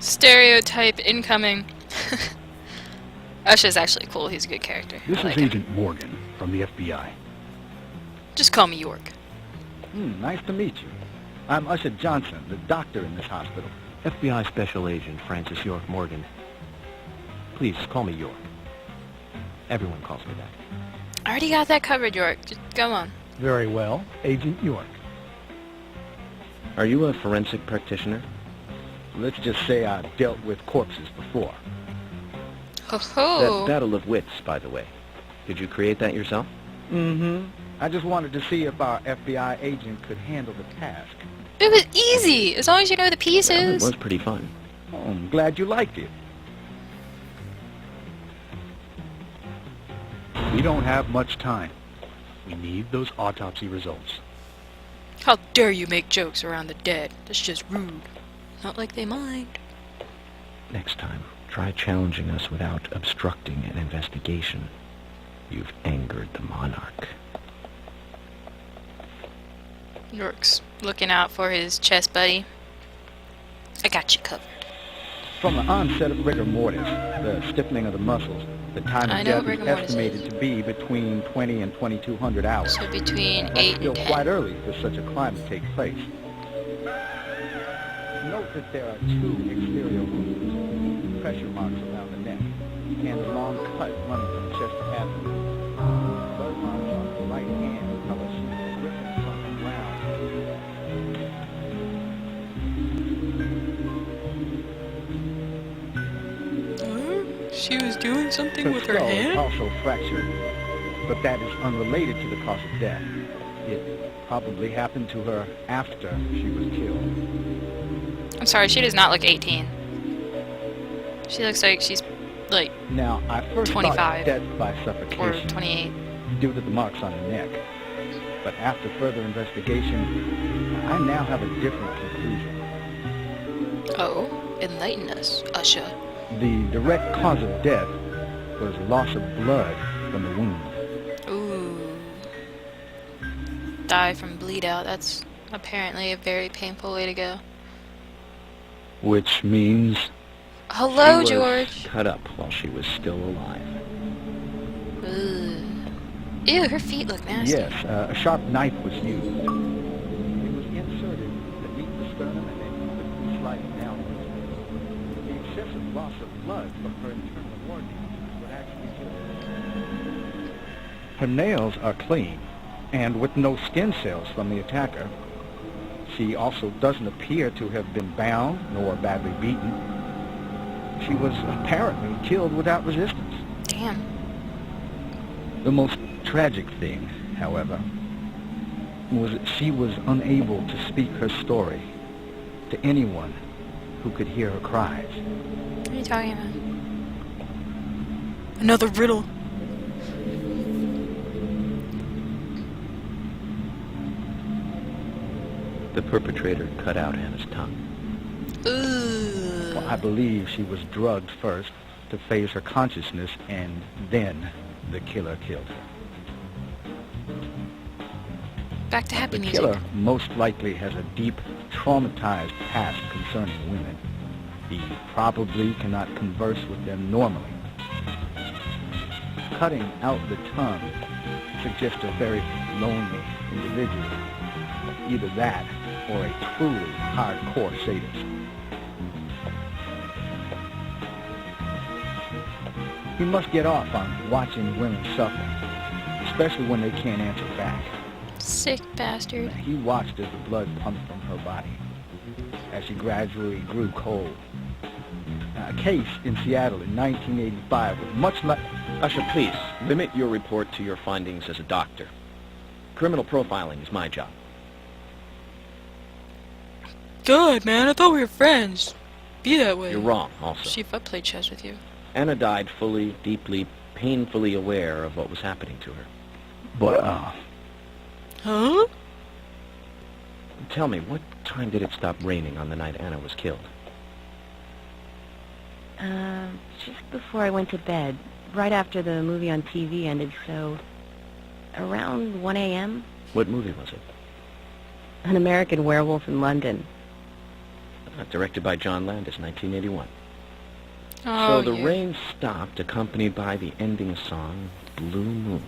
Stereotype incoming. Usha's actually cool. He's a good character. This I is like him. Agent Morgan from the FBI. Just call me York. Nice to meet you. I'm Usha Johnson, the doctor in this hospital. FBI Special Agent Francis York Morgan. Please, call me York. Everyone calls me that. I already got that covered, York. Just go on. Very well, Agent York. Are you a forensic practitioner? Let's just say I've dealt with corpses before. Ho ho! That battle of wits, by the way. Did you create that yourself? I just wanted to see if our FBI agent could handle the task. It was easy, as long as you know the Well, it pieces. was pretty fun. Oh, I'm glad you liked it. We don't have much time. We need those autopsy results. How dare you make jokes around the dead? That's just rude. Not like they mind. Next time, try challenging us without obstructing an investigation. You've angered the monarch. York's looking out for his chest buddy. I got you covered. From the onset of rigor mortis, the stiffening of the muscles, the time I of know death is rigor mortis estimated is. to be between 20 and 2200 hours. So between That's 8 still and quite 10. early for such a crime to take place. Note that there are two exterior wounds, pressure marks around the neck, and a long cut running from chest to abdomen. Blood marks on the right hand cover she was ripping from the ground. She was doing something with her skull is hand? also fractured, but that is unrelated to the cause of death. It probably happened to her after she was killed. I'm sorry, she does not look 18. She looks like she's, like, Now, I first 25 thought death by or suffocation 28. due to the marks on the neck. But after further investigation, I now have a different conclusion. Oh, enlighten us, Usha. The direct cause of death was loss of blood from the wound. Ooh. Die from bleed out. That's apparently a very painful way to go. Which means Hello, She was George. cut up while she was still alive. Ugh. Ew, her feet look nasty. yes, a sharp knife was used. It was inserted beneath the sternum and then quickly sliding downwards. The excessive loss of blood from her internal organs would actually kill her. Her nails are clean, and with no skin cells from the attacker. She also doesn't appear to have been bound nor badly beaten. She was apparently killed without resistance. Damn. The most tragic thing, however, was that she was unable to speak her story to anyone who could hear her cries. What are you talking about? Another riddle. The perpetrator cut out Hannah's tongue. Ooh. Well, I believe she was drugged first to phase her consciousness, and then the killer killed her. Back to happy The music. killer most likely has a deep, traumatized past concerning women. He probably cannot converse with them normally. Cutting out the tongue suggests a very lonely individual. Either that or a truly hardcore sadist. He must get off on watching women suffer, especially when they can't answer back. Sick bastard. He watched as the blood pumped from her body, as she gradually grew cold. A case in Seattle in 1985 was much like... Usha, please, limit your report to your findings as a doctor. Criminal profiling is my job. God, man, I thought we were friends. Be that way. You're wrong, also. Chief, I played chess with you. Anna died fully, deeply, painfully aware of what was happening to her. But, Huh? Tell me, what time did it stop raining on the night Anna was killed? Just before I went to bed, right after the movie on TV ended, so around 1 a.m. What movie was it? An American Werewolf in London. Directed by John Landis, 1981. Oh, So the yeah. rain stopped, accompanied by the ending song, Blue Moon.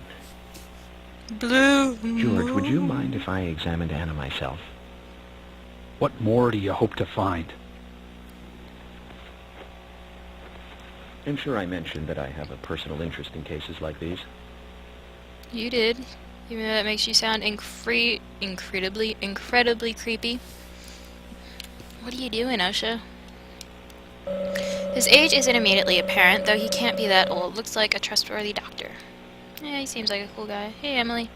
Blue George, would you moon. mind if I examined Anna myself? What more do you hope to find? I'm sure I mentioned that I have a personal interest in cases like these. You did. Even though that makes you sound incredibly creepy. What are you doing, Osha? His age isn't immediately apparent, though he can't be that old. Looks like a trustworthy doctor. Yeah, he seems like a cool guy. Hey, Emily.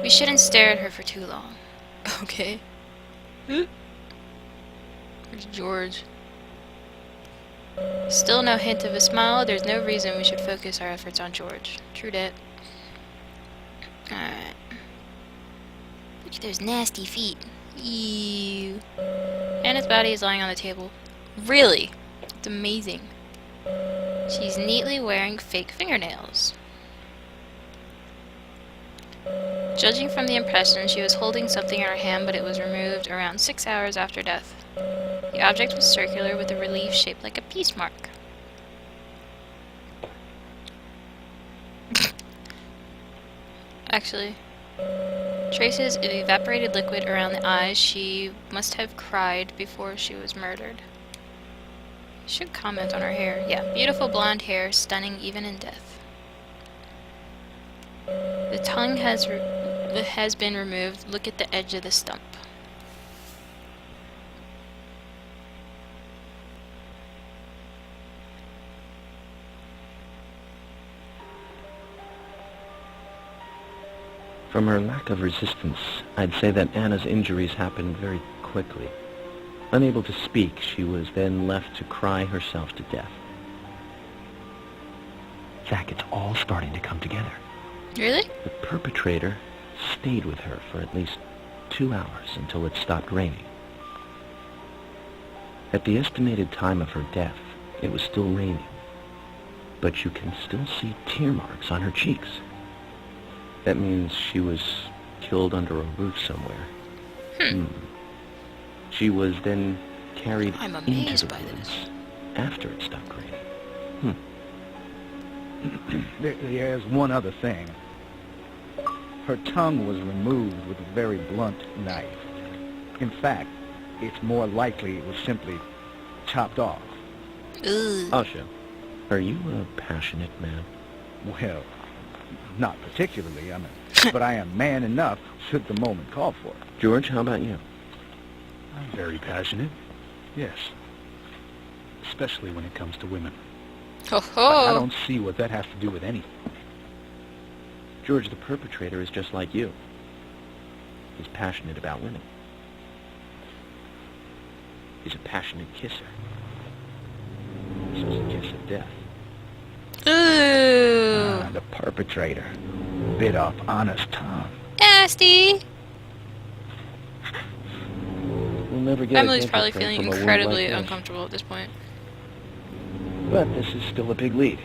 We shouldn't stare at her for too long. Okay. Where's George? Still no hint of a smile. There's no reason we should focus our efforts on George. True dat. Alright. Look at those nasty feet. Ew. Anna's body is lying on the table. Really? It's amazing. She's neatly wearing fake fingernails. Judging from the impression, she was holding something in her hand, but it was removed around 6 hours after death. The object was circular with a relief shaped like a peace mark. Actually, traces of evaporated liquid around the eyes. She must have cried before she was murdered. Should comment on her hair. Yeah, beautiful blonde hair, stunning even in death. The tongue has been removed. Look at the edge of the stump. From her lack of resistance, I'd say that Anna's injuries happened very quickly. Unable to speak, she was then left to cry herself to death. Zach, it's all starting to come together. Really? The perpetrator stayed with her for at least 2 hours until it stopped raining. At the estimated time of her death, it was still raining, but you can still see tear marks on her cheeks. That means she was killed under a roof somewhere. She was then carried I'm into amazed the by woods this. after it stopped raining. There's one other thing. Her tongue was removed with a very blunt knife. In fact, it's more likely it was simply chopped off. Ugh. Asha, are you a passionate man? Well, not particularly, but I am man enough should the moment call for it. George, how about you? I'm very passionate. Yes. Especially when it comes to women. Ho But I ho! don't see what that has to do with anything. George, the perpetrator is just like you. He's passionate about women. He's a passionate kisser. This is a kiss of death. Ooh! The perpetrator bit off Anna's tongue. Nasty! We'll never get Emily's a probably dental feeling from a wound incredibly like this. uncomfortable at this point. But this is still a big lead.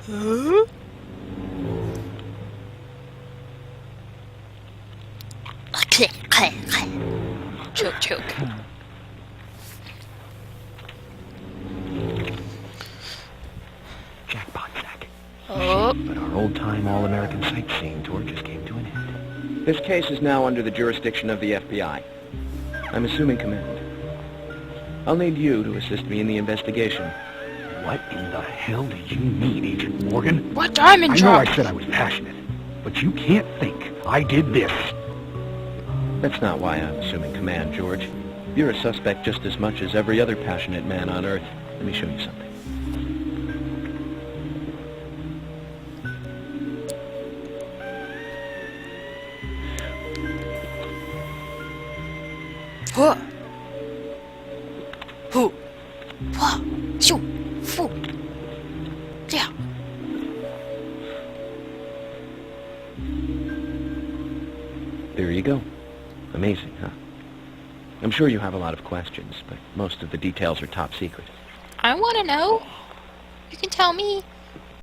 Huh? Choke, choke. Jackpot, Zach. Oh. But our old-time all-American sightseeing tour just came to an end. This case is now under the jurisdiction of the FBI. I'm assuming command. I'll need you to assist me in the investigation. What in the hell did you mean, Agent Morgan? What diamond I know drop? I said I was passionate, but you can't think I did this. That's not why I'm assuming command, George. You're a suspect just as much as every other passionate man on Earth. Let me show you something. Huh. Huh. Wah. Shoo. Foo. Yeah. There you go. Amazing, huh? I'm sure you have a lot of questions, but most of the details are top secret. I want to know. You can tell me.